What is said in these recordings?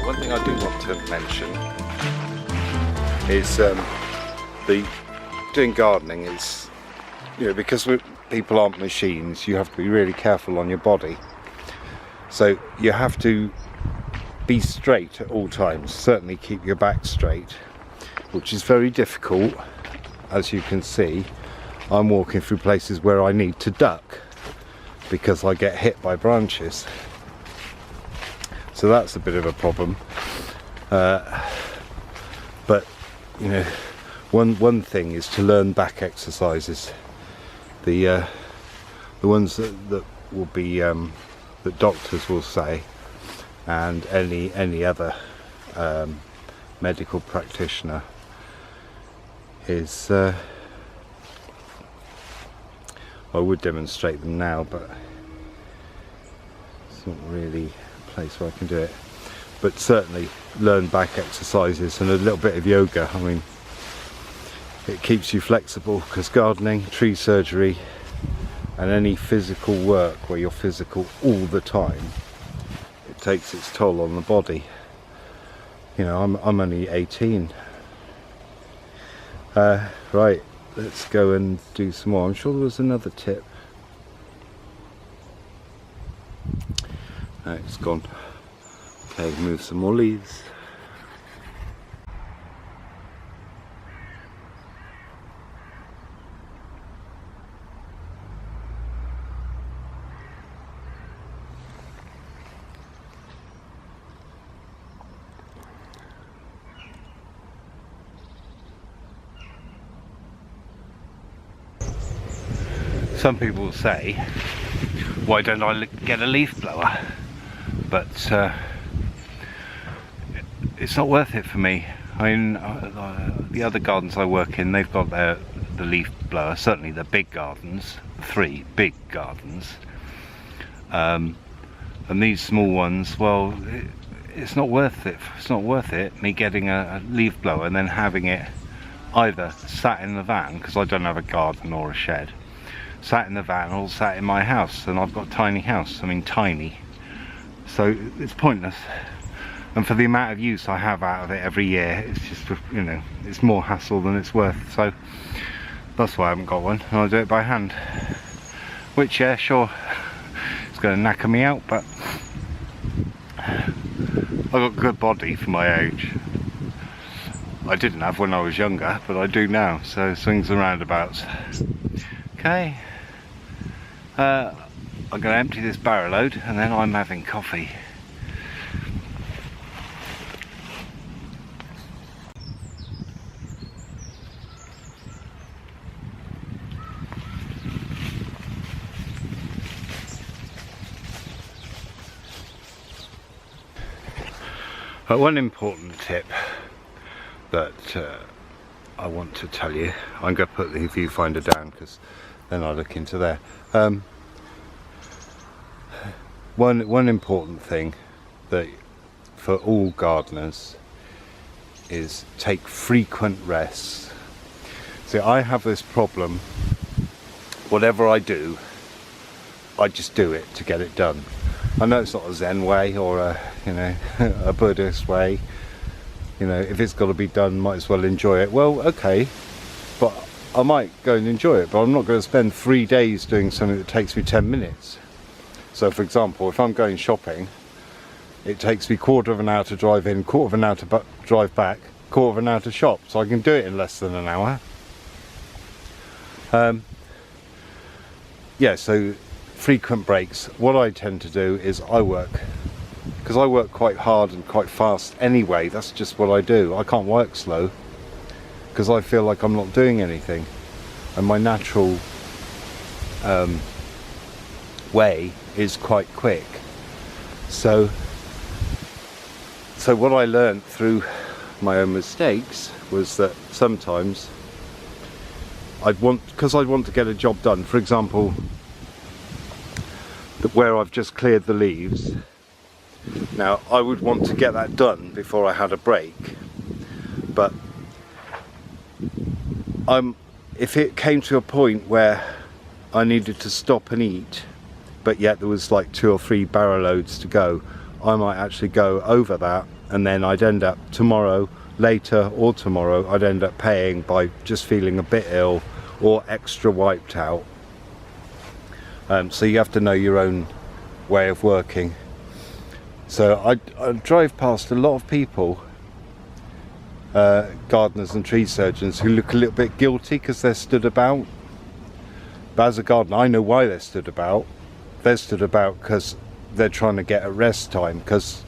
One thing I do want to mention is the doing gardening is, because people aren't machines, you have to be really careful on your body. So you have to be straight at all times, certainly keep your back straight, which is very difficult. As you can see, I'm walking through places where I need to duck because I get hit by branches. So that's a bit of a problem. But one thing is to learn back exercises. The ones that will be that doctors will say, and any other medical practitioner is. I would demonstrate them now, but it's not really a place where I can do it. But certainly learn back exercises and a little bit of yoga. I mean, it keeps you flexible, because gardening, tree surgery and any physical work where you're physical all the time, it takes its toll on the body. I'm only 18. Right, let's go and do some more. I'm sure there was another tip. No, it's gone. Okay, move some more leaves. Some people say, why don't I get a leaf blower? But it's not worth it for me. I mean, the other gardens I work in, they've got the leaf blower, certainly the big gardens, 3 big gardens. And these small ones, well, it's not worth it. It's not worth it, me getting a leaf blower and then having it either sat in the van, because I don't have a garden or a shed, sat in the van, or sat in my house, and I've got a tiny house. I mean, tiny. So it's pointless. And for the amount of use I have out of it every year, it's just, it's more hassle than it's worth. So that's why I haven't got one, and I do it by hand. Which, yeah, sure, it's going to knacker me out, but I've got a good body for my age. I didn't have when I was younger, but I do now, so swings and roundabouts. Okay, I'm going to empty this barrow load and then I'm having coffee. One important tip that I want to tell you, I'm going to put the viewfinder down because then I look into there. One important thing that for all gardeners is take frequent rests. See, I have this problem. Whatever I do, I just do it to get it done. I know it's not a Zen way or a a Buddhist way. If it's got to be done, might as well enjoy it. Well, okay, but I might go and enjoy it, but I'm not going to spend 3 days doing something that takes me 10 minutes. So for example, if I'm going shopping, it takes me quarter of an hour to drive in, quarter of an hour to drive back, quarter of an hour to shop, so I can do it in less than an hour. Yeah, so frequent breaks. What I tend to do is I work, because I work quite hard and quite fast anyway. That's just what I do. I can't work slow because I feel like I'm not doing anything, and my natural way is quite quick. So what I learned through my own mistakes was that sometimes because I'd want to get a job done. For example, where I've just cleared the leaves, now I would want to get that done before I had a break, but if it came to a point where I needed to stop and eat, but yet there was like 2 or 3 barrow loads to go, I might actually go over that and then I'd end up later or tomorrow, I'd end up paying by just feeling a bit ill or extra wiped out. So you have to know your own way of working. So I drive past a lot of people, gardeners and tree surgeons, who look a little bit guilty because they're stood about. But as a gardener, I know why they're stood about. They're stood about because they're trying to get a rest time, because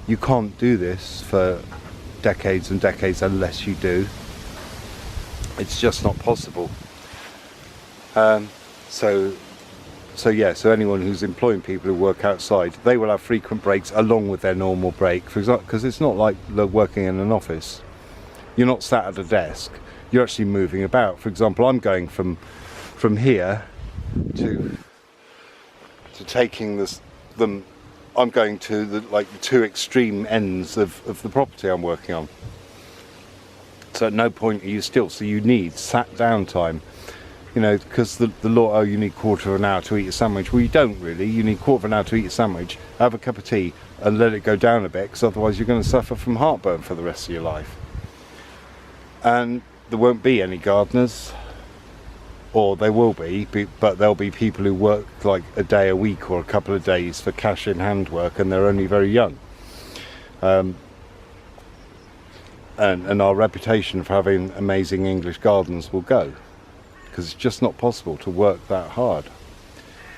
you can't do this for decades and decades unless you do. It's just not possible. So anyone who's employing people who work outside, they will have frequent breaks along with their normal break, for example, because it's not like they're working in an office. You're not sat at a desk, you're actually moving about. For example, I'm going from here to taking I'm going to the two extreme ends of the property I'm working on. So at no point are you still, so you need sat down time. You know, because the law, oh, you need quarter of an hour to eat a sandwich. Well, you don't really. You need quarter of an hour to eat a sandwich, have a cup of tea and let it go down a bit, because otherwise you're going to suffer from heartburn for the rest of your life. And there won't be any gardeners, or there will be, but there'll be people who work like a day a week or a couple of days for cash in hand work, and they're only very young. And our reputation for having amazing English gardens will go, because it's just not possible to work that hard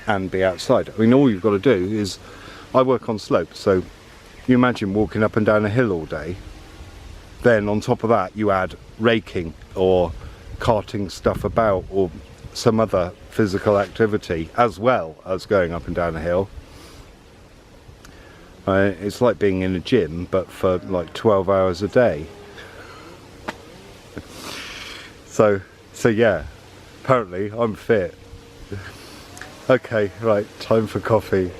and be outside. I mean, all you've got to do is, I work on slopes, so you imagine walking up and down a hill all day. Then on top of that you add raking or carting stuff about or some other physical activity as well as going up and down a hill. It's like being in a gym, but for like 12 hours a day. So yeah, apparently I'm fit. Okay, right, time for coffee.